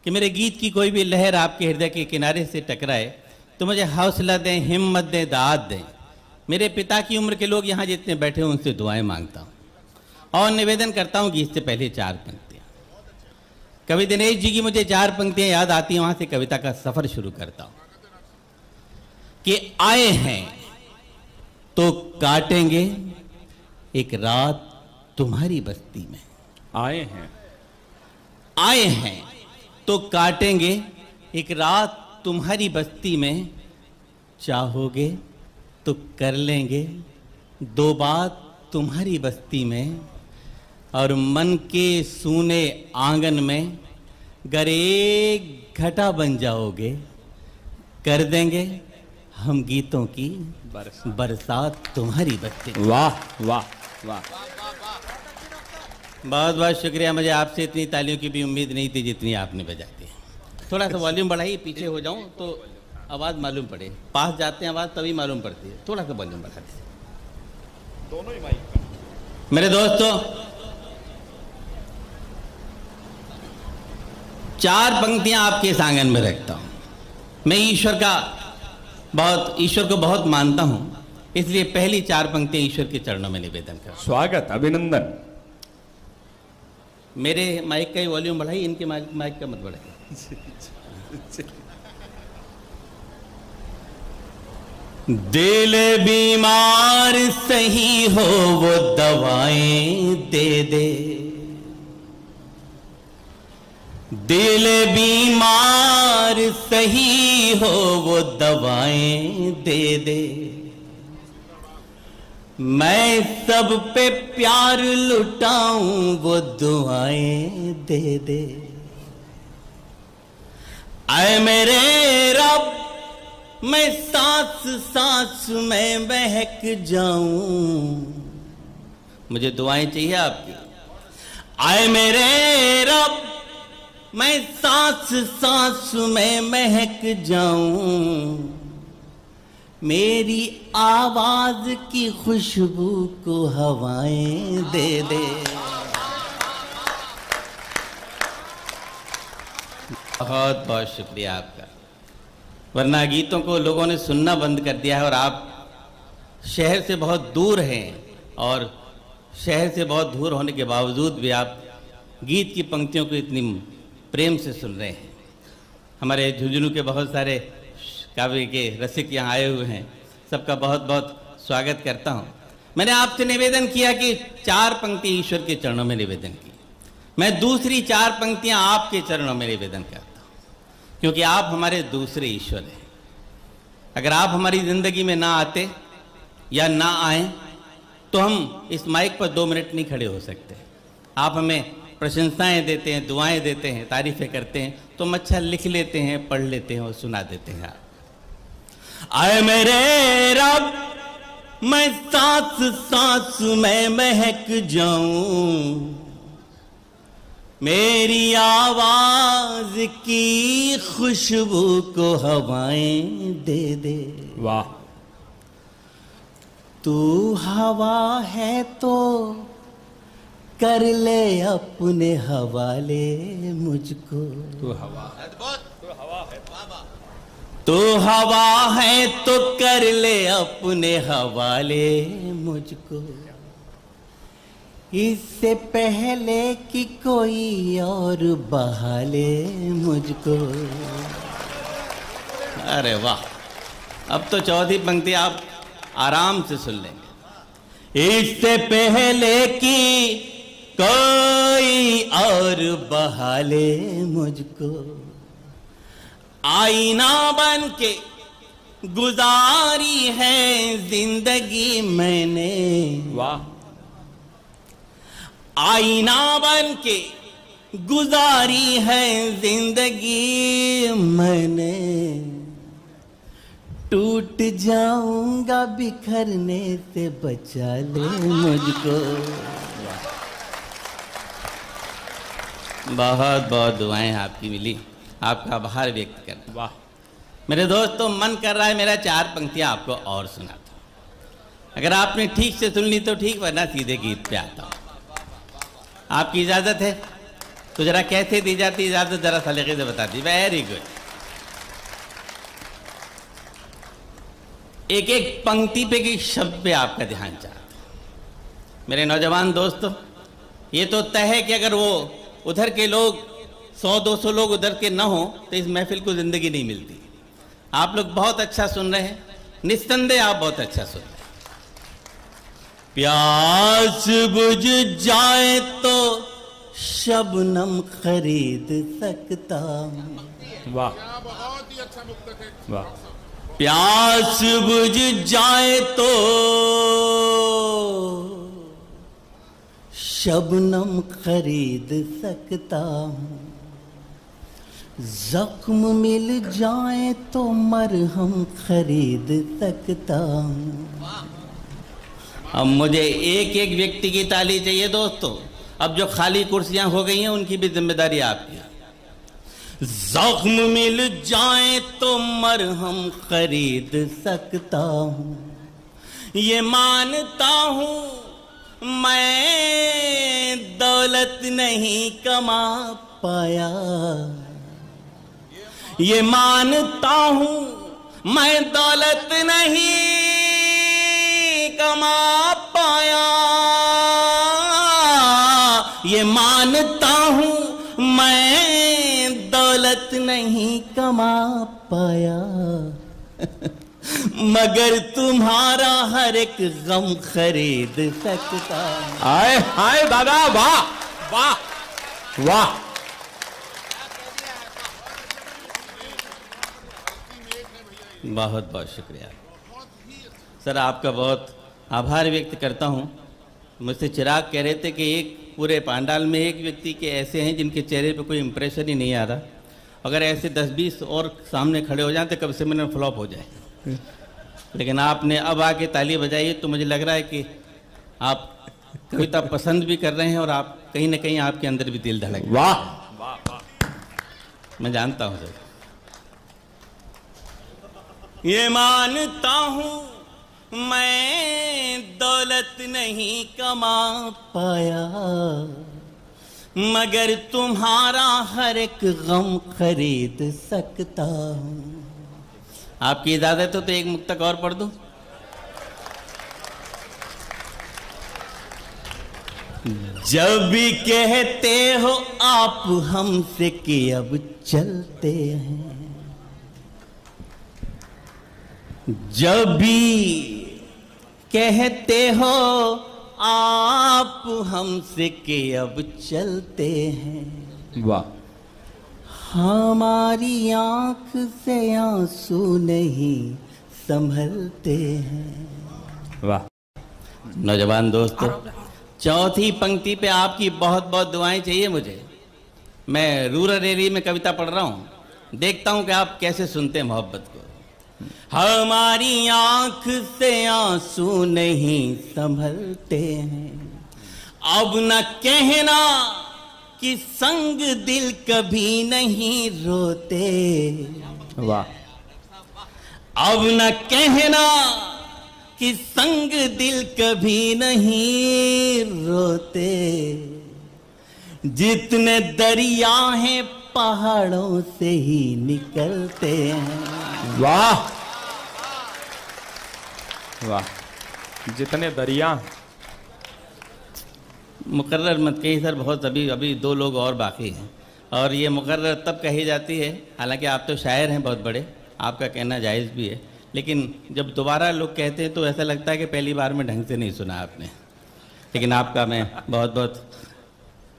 कि मेरे गीत की कोई भी लहर आपके हृदय के किनारे से टकराए तो मुझे हौसला दें, हिम्मत दें, दाद दें। मेरे पिता की उम्र के लोग यहाँ जितने बैठे हैं उनसे दुआएं मांगता हूँ और निवेदन करता हूँ गीत से पहले 4 पंक्तियाँ। कवि दिनेश जी की मुझे 4 पंक्तियाँ याद आती हैं, वहाँ से कविता का सफर शुरू करता हूँ कि आए हैं तो काटेंगे एक रात तुम्हारी बस्ती में। आए हैं तो काटेंगे एक रात तुम्हारी बस्ती में, चाहोगे तो कर लेंगे 2 बात तुम्हारी बस्ती में, और मन के सूने आंगन में गर एक घटा बन जाओगे, कर देंगे हम गीतों की बरसात तुम्हारी बस्ती में। वाह वाह वाह, बहुत बहुत शुक्रिया। मुझे आपसे इतनी तालियों की भी उम्मीद नहीं थी जितनी आपने बजा दी। थोड़ा सा वॉल्यूम बढ़ाइए, पीछे हो जाऊं तो आवाज़ मालूम पड़े। पास जाते हैं आवाज़ तभी मालूम पड़ती है। थोड़ा सा वॉल्यूम बढ़ा दीजिए दोनों ही माइक। मेरे दोस्तों, 4 पंक्तियां आपके इस आंगन में रखता हूं। मैं ईश्वर को बहुत मानता हूं, इसलिए पहली 4 पंक्तियां ईश्वर के चरणों में निवेदन कर। स्वागत, अभिनंदन। मेरे माइक का ही वॉल्यूम बढ़ाइए, इनके माइक का मत बढ़ाइए। दिल बीमार सही हो वो दवाएं दे दे, दिल बीमार सही हो वो दवाएं दे दे, मैं सब पे प्यार लुटाऊं वो दुआएं दे दे। ऐ मेरे रब मैं सांस सांस में बहक जाऊं, मुझे दुआएं चाहिए आपकी। ऐ मेरे रब मैं सांस सांस में महक जाऊं, मेरी आवाज की खुशबू को हवाएं दे दे। बहुत बहुत शुक्रिया आपका, वरना गीतों को लोगों ने सुनना बंद कर दिया है और आप शहर से बहुत दूर हैं और शहर से बहुत दूर होने के बावजूद भी आप गीत की पंक्तियों को इतनी प्रेम से सुन रहे हैं। हमारे झुंझुनू के बहुत सारे काव्य के रसिक यहाँ आए हुए हैं, सबका बहुत बहुत स्वागत करता हूँ। मैंने आपसे निवेदन किया कि 4 पंक्ति ईश्वर के चरणों में निवेदन की, मैं दूसरी 4 पंक्तियाँ आपके चरणों में निवेदन करता हूँ, क्योंकि आप हमारे दूसरे ईश्वर हैं। अगर आप हमारी ज़िंदगी में ना आते या ना आए तो हम इस माइक पर 2 मिनट नहीं खड़े हो सकते। आप हमें प्रशंसाएं देते हैं, दुआएं देते हैं, तारीफें करते हैं, तो हम अच्छा लिख लेते हैं, पढ़ लेते हैं और सुना देते हैं। आए मेरे रब मैं सांस सांस में महक जाऊं, मेरी आवाज की खुशबू को हवाएं दे दे। वाह, तू हवा है तो कर ले अपने हवाले मुझको, तू हवा है, तो हवा है तो कर ले अपने हवाले मुझको, इससे पहले कि कोई और बहा ले मुझको। अरे वाह, अब तो चौथी पंक्ति आप आराम से सुन लेंगे। इससे पहले कि कोई और बहा ले मुझको, आईना बन के गुजारी है जिंदगी मैंने। वाह, आईना बन के गुजारी है जिंदगी मैंने, टूट जाऊंगा बिखरने से बचा ले मुझको। बहुत बहुत दुआएं आपकी मिली, आपका आभार व्यक्त करना। वाह मेरे दोस्तों, मन कर रहा है मेरा 4 पंक्तियां आपको और सुनाता हूं। अगर आपने ठीक से सुन ली तो ठीक, वरना सीधे गीत पे आता हूं। आपकी इजाजत है? तो जरा कैसे दी जाती इजाजत, जरा सलीके से बता दी। Very good. एक एक पंक्ति पे की शब्द पे आपका ध्यान चाहता। मेरे नौजवान दोस्तों, ये तो तय है कि अगर वो उधर के लोग 100-200 लोग उधर के न हो तो इस महफिल को जिंदगी नहीं मिलती। आप लोग बहुत अच्छा सुन रहे हैं, निस्संदेह आप बहुत अच्छा सुन रहे हैं। प्यास बुझ जाए तो शबनम खरीद सकता हूं। वाह, बहुत ही अच्छा मुक्तक है। वाह। प्यास बुझ जाए तो शबनम खरीद सकता हूं, जख्म मिल जाए तो मरहम खरीद सकता हूं। अब मुझे एक एक व्यक्ति की ताली चाहिए दोस्तों। अब जो खाली कुर्सियां हो गई हैं उनकी भी जिम्मेदारी आपकी। जख्म मिल जाए तो मरहम खरीद सकता हूं, ये मानता हूं मैं दौलत नहीं कमा पाया, ये मानता हूं मैं दौलत नहीं कमा पाया, ये मानता हूं मैं दौलत नहीं कमा पाया, मगर तुम्हारा हर एक गम खरीद सकता। हाय हाय दादा, वाह वाह वाह। बहुत बहुत शुक्रिया सर, आपका बहुत आभार व्यक्त करता हूँ। मुझसे चिराग कह रहे थे कि एक पूरे पांडाल में एक व्यक्ति के ऐसे हैं जिनके चेहरे पे कोई इंप्रेशन ही नहीं आ रहा। अगर ऐसे 10-20 और सामने खड़े हो जाए तो कब से मैंने फ्लॉप हो जाए। लेकिन आपने अब आके ताली बजाई तो मुझे लग रहा है कि आप कविता पसंद भी कर रहे हैं और आप कहीं ना कहीं आपके अंदर भी दिल धड़क। वाह वाह वाह। मैं जानता हूँ सर। ये मानता हूँ मैं दौलत नहीं कमा पाया, मगर तुम्हारा हर एक गम खरीद सकता हूँ। आपकी इजाजत हो तो एक मुक्तक और पढ़ दूं। जब भी कहते हो आप हमसे कि अब चलते हैं, जब भी कहते हो आप हमसे कि अब चलते हैं, वाह। हमारी आंख से आंसू नहीं संभलते हैं। वाह। नौजवान दोस्तों, चौथी पंक्ति पे आपकी बहुत बहुत दुआएं चाहिए मुझे। मैं रूरल एरिया में कविता पढ़ रहा हूँ, देखता हूँ कि आप कैसे सुनते हैं मोहब्बत को। हमारी आंख से आंसू नहीं संभलते हैं, अब न कहना कि संग दिल कभी नहीं रोते। वाह। अब न कहना कि संग दिल कभी नहीं रोते, जितने दरिया हैं पहाड़ों से ही निकलते हैं। वाह वाह। जितने दरिया। मुकर्रर मत कहिए सर, बहुत अभी अभी 2 लोग और बाकी हैं, और ये मुकर्रर तब कही जाती है, हालांकि आप तो शायर हैं बहुत बड़े, आपका कहना जायज़ भी है, लेकिन जब दोबारा लोग कहते हैं तो ऐसा लगता है कि पहली बार में ढंग से नहीं सुना आपने। लेकिन आपका मैं बहुत बहुत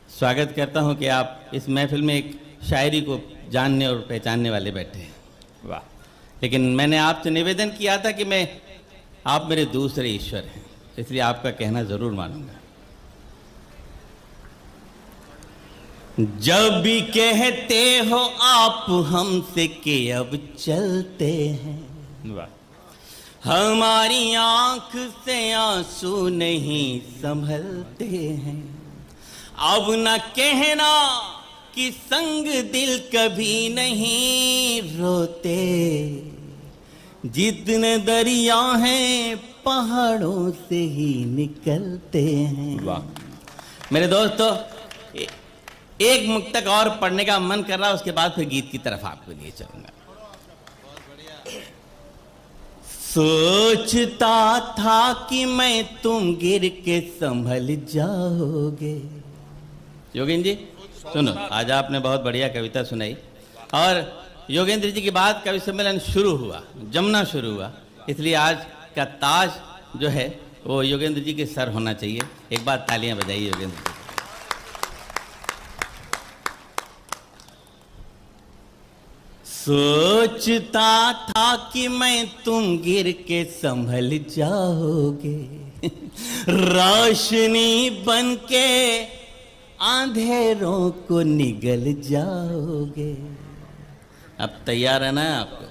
स्वागत करता हूं कि आप इस महफिल में एक शायरी को जानने और पहचानने वाले बैठे हैं। वाह। लेकिन मैंने आपसे निवेदन किया था कि आप मेरे दूसरे ईश्वर हैं, इसलिए आपका कहना ज़रूर मानूंगा। जब भी कहते हो आप हमसे कि अब चलते हैं, वाह। हमारी आंख से आंसू नहीं संभलते हैं, अब न कहना कि संग दिल कभी नहीं रोते, जितने दरिया हैं पहाड़ों से ही निकलते हैं। वाह। मेरे दोस्तों, एक मुक्तक और पढ़ने का मन कर रहा है, उसके बाद फिर गीत की तरफ आपको लिए चलूंगा। सोचता था कि मैं तुम गिर के संभल जाओगे। योगेंद्र जी सुनो, आज आपने बहुत बढ़िया कविता सुनाई और योगेंद्र जी के बाद कवि सम्मेलन शुरू हुआ, जमना शुरू हुआ, इसलिए आज का ताज जो है वो योगेंद्र जी के सर होना चाहिए। एक बार तालियां बजाइए योगेंद्र जी। सोचता था कि मैं तुम गिर के संभल जाओगे, रोशनी बन के अंधेरों को निगल जाओगे। अब तैयार है ना आपको?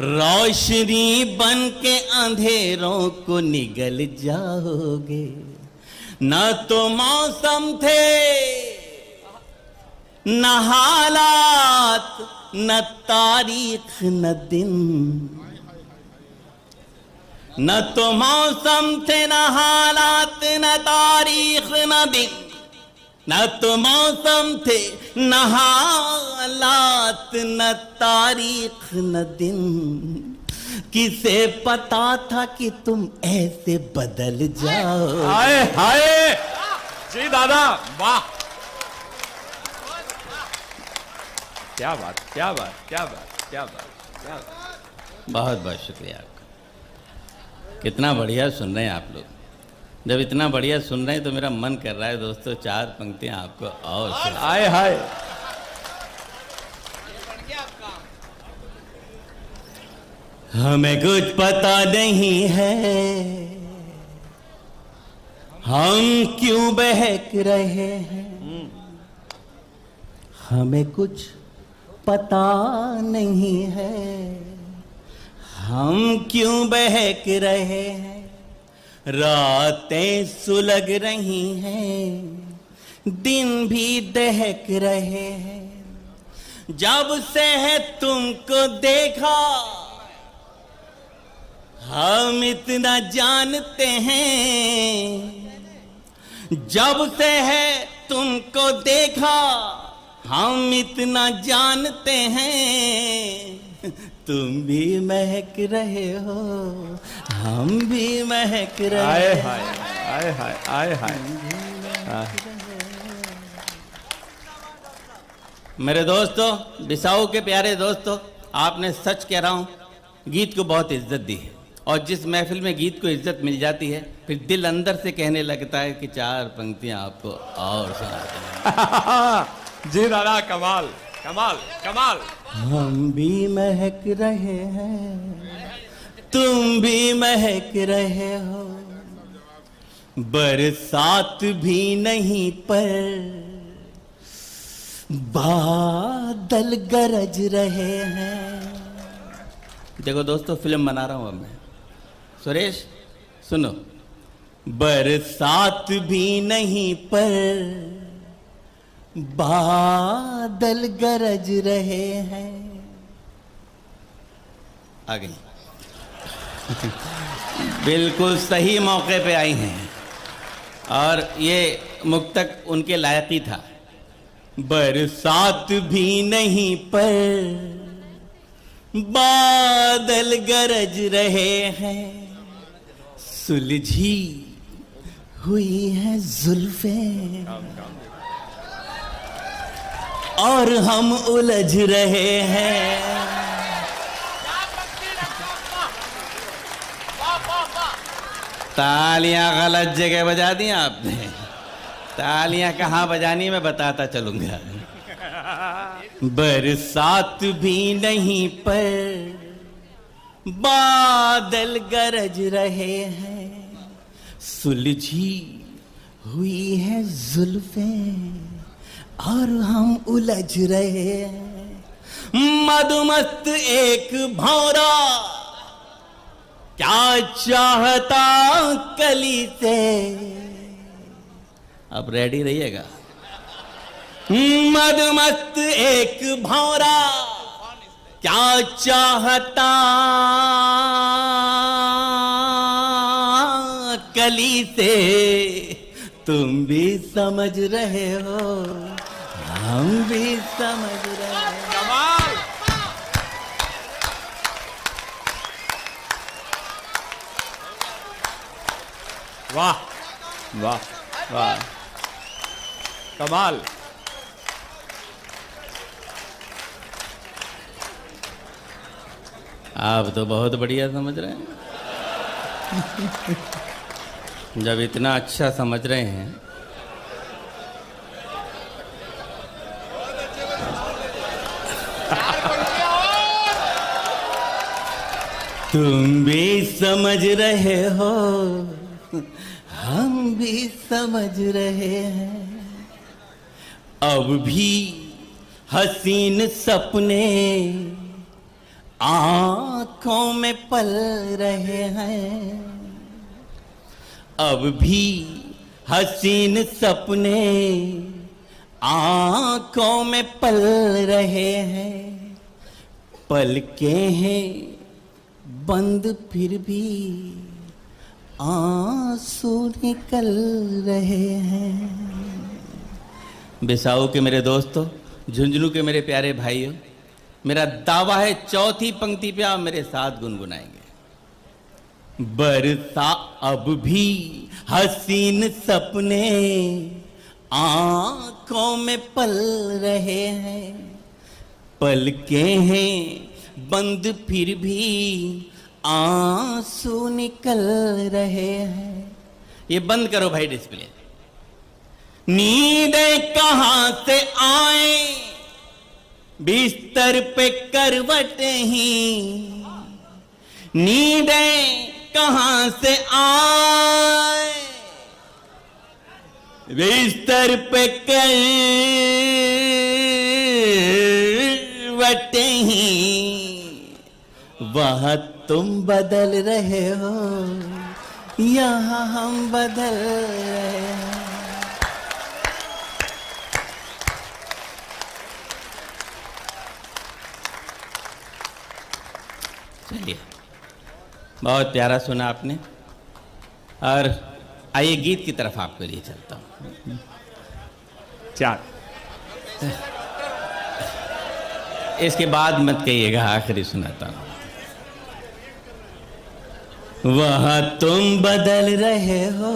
रोशनी बन के अंधेरों को निगल जाओगे। न तो मौसम थे न हालात न तारीख न दिन, न तो मौसम थे न हालात न तारीख न दिन, न तो मौसम थे न हालात न तारीख न दिन। किसे पता था कि तुम ऐसे बदल जाओ। हाय हाय जी दादा, वाह, क्या बात, क्या बात, क्या बात, क्या बात, क्या बात। बहुत बहुत शुक्रिया आपका। कितना बढ़िया सुन रहे हैं आप लोग। जब इतना बढ़िया सुन रहे हैं तो मेरा मन कर रहा है दोस्तों चार पंक्तियां आपको और सुनाऊं। हाय हाय। हमें कुछ पता नहीं है हम क्यों बहक रहे हैं, हमें कुछ पता नहीं है हम क्यों बहक रहे हैं। रातें सुलग रही हैं, दिन भी दहक रहे हैं। जब से है तुमको देखा हम इतना जानते हैं, जब से है तुमको देखा हम इतना जानते हैं। तुम भी महक रहे हो हम भी महक रहे हैं। हाय हाय हाय हाय हाय। मेरे दोस्तों, बिसाऊ के प्यारे दोस्तों, आपने सच कह रहा हूँ गीत को बहुत इज्जत दी है, और जिस महफिल में गीत को इज्जत मिल जाती है फिर दिल अंदर से कहने लगता है कि चार पंक्तियां आपको और सुनाते हैं। जी दादा, कमाल कमाल कमाल। हम भी महक रहे हैं तुम भी महक रहे हो, बरसात भी नहीं पर बादल गरज रहे हैं। देखो दोस्तों, फिल्म बना रहा हूं अब मैं। सुरेश सुनो, बरसात भी नहीं पर बादल गरज रहे हैं। आ गई बिल्कुल सही मौके पे आई हैं, और ये मुक्तक उनके लायक ही था। बरसात भी नहीं पर बादल गरज रहे हैं, सुलझी हुई है जुल्फें और हम उलझ रहे हैं। तालियां गलत जगह बजा दी आपने। तालियां कहाँ बजानी मैं बताता चलूंगा। बरसात भी नहीं पर बादल गरज रहे हैं, सुलझी हुई है जुल्फें और हम उलझ रहे हैं। मधुमस्त एक भौरा क्या चाहता कली से। अब रेडी रहिएगा। मधुमस्त एक भौरा क्या चाहता कली से, तुम भी समझ रहे हो हम भी समझ रहे हैं। कमाल। वाह वाह वाह, कमाल। आप तो बहुत बढ़िया समझ रहे हैं। जब इतना अच्छा समझ रहे हैं तुम भी समझ रहे हो, हम भी समझ रहे हैं। अब भी हसीन सपने आंखों में पल रहे हैं। अब भी हसीन सपने आंखों में पल रहे हैं। पलकें हैं बंद फिर भी आंसू निकल रहे हैं। बिसाऊ के मेरे दोस्तों, झुंझुनू के मेरे प्यारे भाइयों, मेरा दावा है चौथी पंक्ति पे आप मेरे साथ गुनगुनाएंगे। बरसा अब भी हसीन सपने आंखों में पल रहे हैं। पलकें हैं बंद फिर भी आंसू निकल रहे हैं। ये बंद करो भाई डिस्प्ले। नींदें कहां से आए, बिस्तर पे करवटें ही। नींदें कहां से आए, बिस्तर पे करवटें ही। वह तुम बदल रहे हो, यहां हम बदल रहे हैं। चलिए, बहुत प्यारा सुना आपने। और आइए गीत की तरफ आपके लिए चलता हूं। चार। इसके बाद मत कहिएगा, आखिरी सुनाता हूं। वहां तुम बदल रहे हो,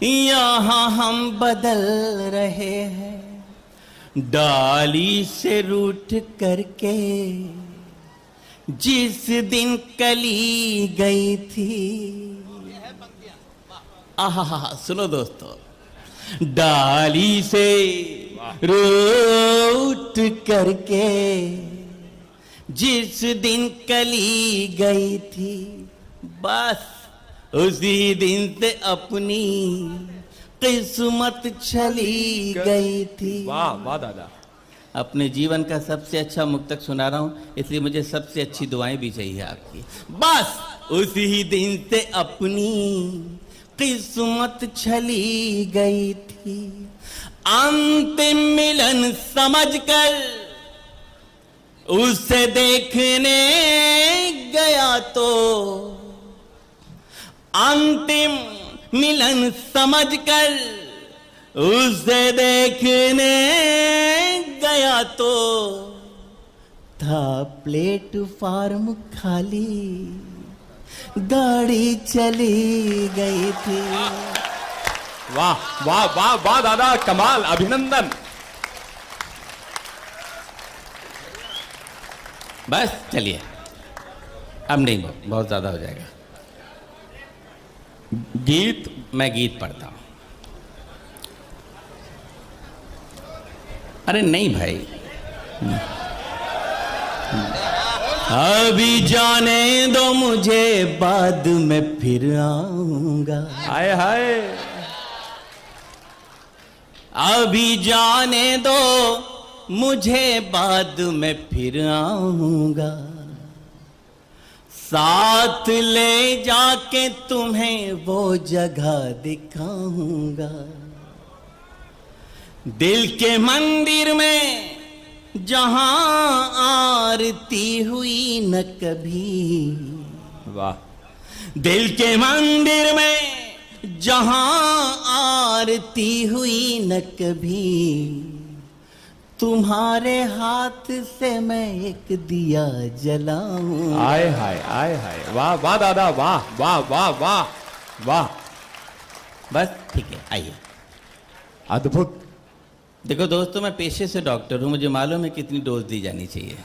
यहां हम बदल रहे हैं। डाली से रूठ करके जिस दिन कली गई थी। आहा, सुनो दोस्तों, डाली से रूठ करके जिस दिन कली गई थी, बस उसी दिन से अपनी किस्मत चली गई थी। वाह वाह दादा। अपने जीवन का सबसे अच्छा मुक्तक सुना रहा हूं, इसलिए मुझे सबसे अच्छी दुआएं भी चाहिए आपकी। बस उसी दिन से अपनी किस्मत चली गई थी। अंतिम मिलन समझकर उसे देखने गया तो, अंतिम मिलन समझकर उसे देखने गया तो था प्लेटफार्म खाली, गाड़ी चली गई थी। वाह वाह वाह वाह दादा, कमाल, अभिनंदन। बस चलिए, अब नहीं, बहुत ज्यादा हो जाएगा। मैं गीत पढ़ता हूं। अरे नहीं भाई, अभी जाने दो मुझे, बाद में फिर आऊंगा। हाय हाय। अभी जाने दो मुझे, बाद में फिर आऊंगा। साथ ले जाके तुम्हें वो जगह दिखाऊंगा। दिल के मंदिर में जहां आरती हुई न कभी। वाह। दिल के मंदिर में जहां आरती हुई न कभी, तुम्हारे हाथ से मैं एक दिया जलाऊं। आय हाय आय हाय, वाह वाह दादा, वाह वाह वाह वाह वाह। बस ठीक है, आइए। अद्भुत। देखो दोस्तों, मैं पेशे से डॉक्टर हूँ, मुझे मालूम है कितनी डोज दी जानी चाहिए।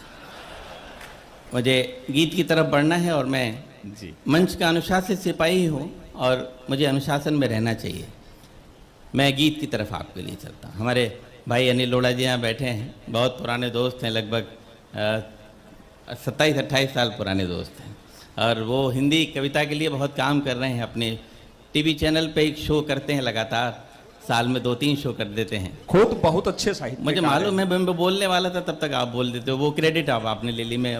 मुझे गीत की तरफ बढ़ना है और मैं जी मंच का अनुशासित सिपाही हूँ और मुझे अनुशासन में रहना चाहिए। मैं गीत की तरफ आपके लिए चलता हूँ। हमारे भाई अनिल लोढ़ा जी यहाँ बैठे हैं, बहुत पुराने दोस्त हैं, लगभग 27-28 साल पुराने दोस्त हैं और वो हिंदी कविता के लिए बहुत काम कर रहे हैं। अपने टीवी चैनल पे एक शो करते हैं, लगातार साल में 2-3 शो कर देते हैं। खुद बहुत अच्छे साहित्य। मुझे मालूम है, मैं बोलने वाला था तब तक आप बोल देते हो, वो क्रेडिट आपने ले ली। मैं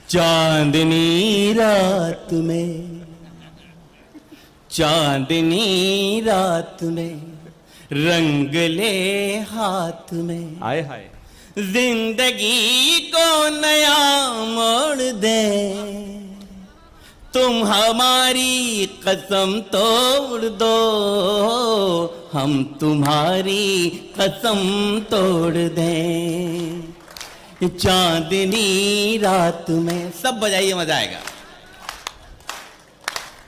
चांदनी रात में, चांदनी रात में रंग ले हाथ में, आय हाय, जिंदगी को नया मोड़ दे, तुम हमारी कसम तोड़ दो, हम तुम्हारी कसम तोड़ दें। चांदनी रात में, सब बजाइए, मजा आएगा।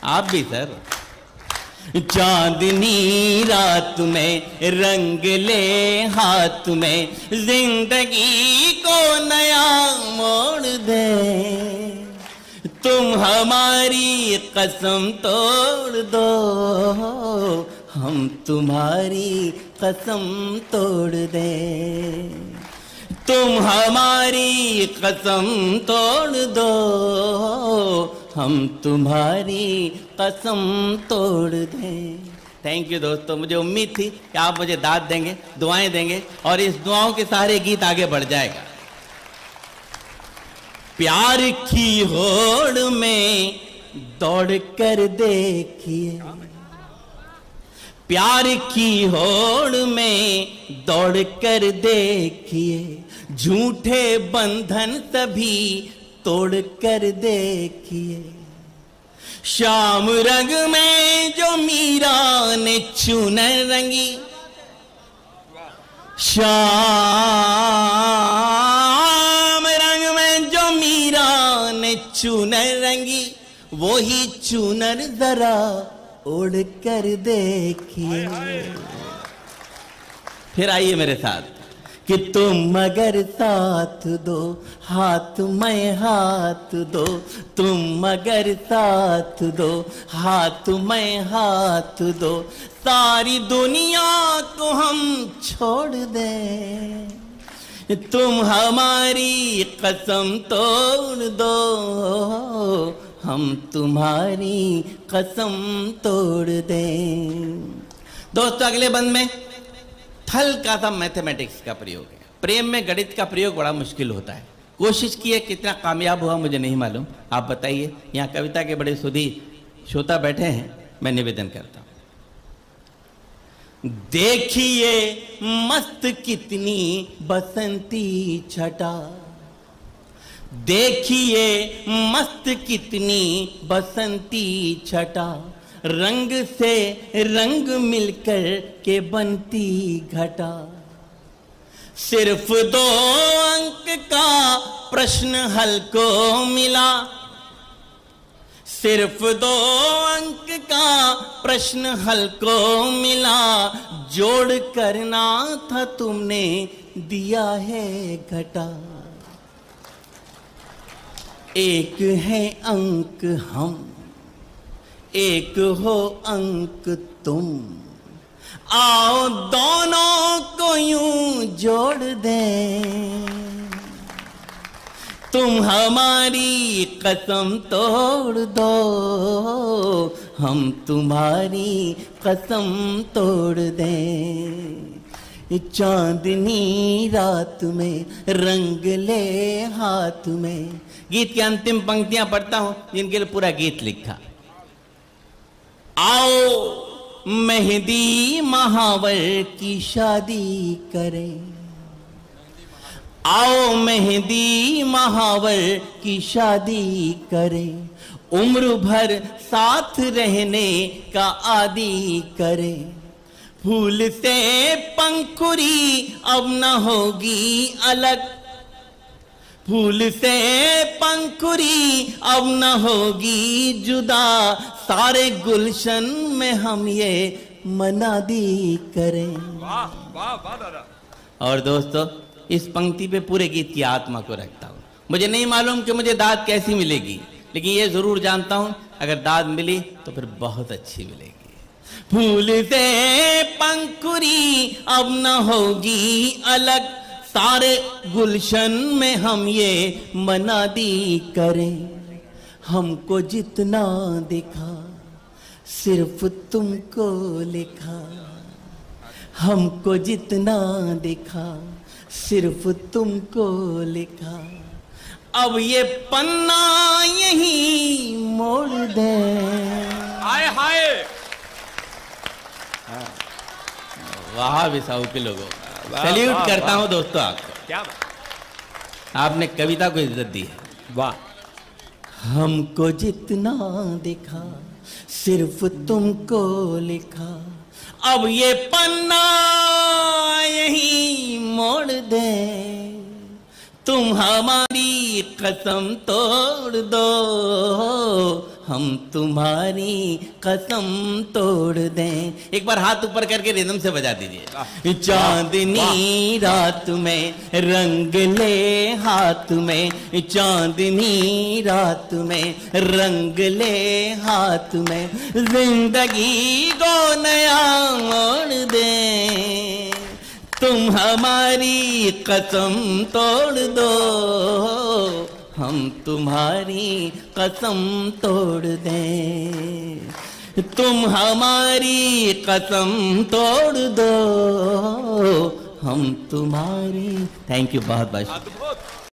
आप भी सर। चांदनी रात में रंग ले हाथ में, जिंदगी को नया मोड़ दे, तुम हमारी कसम तोड़ दो, हम तुम्हारी कसम तोड़ दें। तुम हमारी कसम तोड़ दो, हम तुम्हारी कसम तोड़ दें। थैंक यू दोस्तों, मुझे उम्मीद थी कि आप मुझे दाद देंगे, दुआएं देंगे और इस दुआओं के सहारे गीत आगे बढ़ जाएगा। प्यार की होड़ में दौड़ कर देखिए, प्यार की होड़ में दौड़ कर देखिए, झूठे बंधन सभी तोड़ कर देखिए। शाम रंग में जो मीरा ने चुनर रंगी, शाम रंग में जो मीरा ने चुनर रंगी, वो ही चुनर जरा ओढ़ कर देखिए। फिर आइए मेरे साथ कि तुम अगर साथ दो, हाथ में हाथ दो, तुम अगर साथ दो, हाथ में हाथ दो, सारी दुनिया को हम छोड़ दें, तुम हमारी कसम तोड़ दो, हम तुम्हारी कसम तोड़ दें। दोस्तों, अगले बंद में हल्का सा मैथमेटिक्स का प्रयोग है। प्रेम में गणित का प्रयोग बड़ा मुश्किल होता है। कोशिश की है, कितना कामयाब हुआ मुझे नहीं मालूम, आप बताइए। यहाँ कविता के बड़े सुधी श्रोता बैठे हैं, मैं निवेदन करता हूँ। देखिए मस्त कितनी बसंती छटा, देखिए मस्त कितनी बसंती छटा, रंग से रंग मिलकर के बनती घटा। सिर्फ 2 अंक का प्रश्न हल को मिला, सिर्फ 2 अंक का प्रश्न हल को मिला, जोड़ करना था तुमने दिया है घटा। एक है अंक हम, एक हो अंक तुम, आओ दोनों को यूं जोड़ दें, तुम हमारी कसम तोड़ दो, हम तुम्हारी कसम तोड़ दें। चांदनी रात में रंग ले हाथ में। गीत की अंतिम पंक्तियां पढ़ता हूं, जिनके लिए पूरा गीत लिखा। आओ मेहंदी महावर की शादी करें, आओ मेहंदी महावर की शादी करें, उम्र भर साथ रहने का आदी करें, फूल से पंखुड़ी अब न होगी अलग, फूल से पंखुड़ी अब न होगी जुदा, सारे गुलशन में हम ये मनादी करें। वाह वाह वाह दादा। और दोस्तों, इस पंक्ति पे पूरे गीत की आत्मा को रखता हूँ। मुझे नहीं मालूम कि मुझे दाद कैसी मिलेगी, लेकिन ये जरूर जानता हूँ अगर दाद मिली तो फिर बहुत अच्छी मिलेगी। फूल से पंखुड़ी अब न होगी अलग, सारे गुलशन में हम ये मनादी करें। हमको जितना देखा सिर्फ तुमको लिखा, हमको जितना देखा सिर्फ तुमको लिखा, अब ये पन्ना यही मोड़ दे। हाय हाय। वाह बिसाऊ के लोगों, सैल्यूट करता हूं दोस्तों आपको। क्या बात, आपने कविता को इज्जत दी है। वाह। हमको जितना देखा सिर्फ तुमको लिखा, अब ये पन्ना यही मोड़ दे। तुम हमारी कसम तोड़ दो, हम तुम्हारी कसम तोड़ दें। एक बार हाथ ऊपर करके रिदम से बजा दीजिए। चांदनी रात में रंग ले हाथ में, चांदनी रात में रंग ले हाथ में, जिंदगी को नया मोड़ दे। तुम हमारी कसम तोड़ दो, हम तुम्हारी कसम तोड़ दें। तुम हमारी कसम तोड़ दो, हम तुम्हारी। थैंक यू बहुत बहुत। अद्भुत।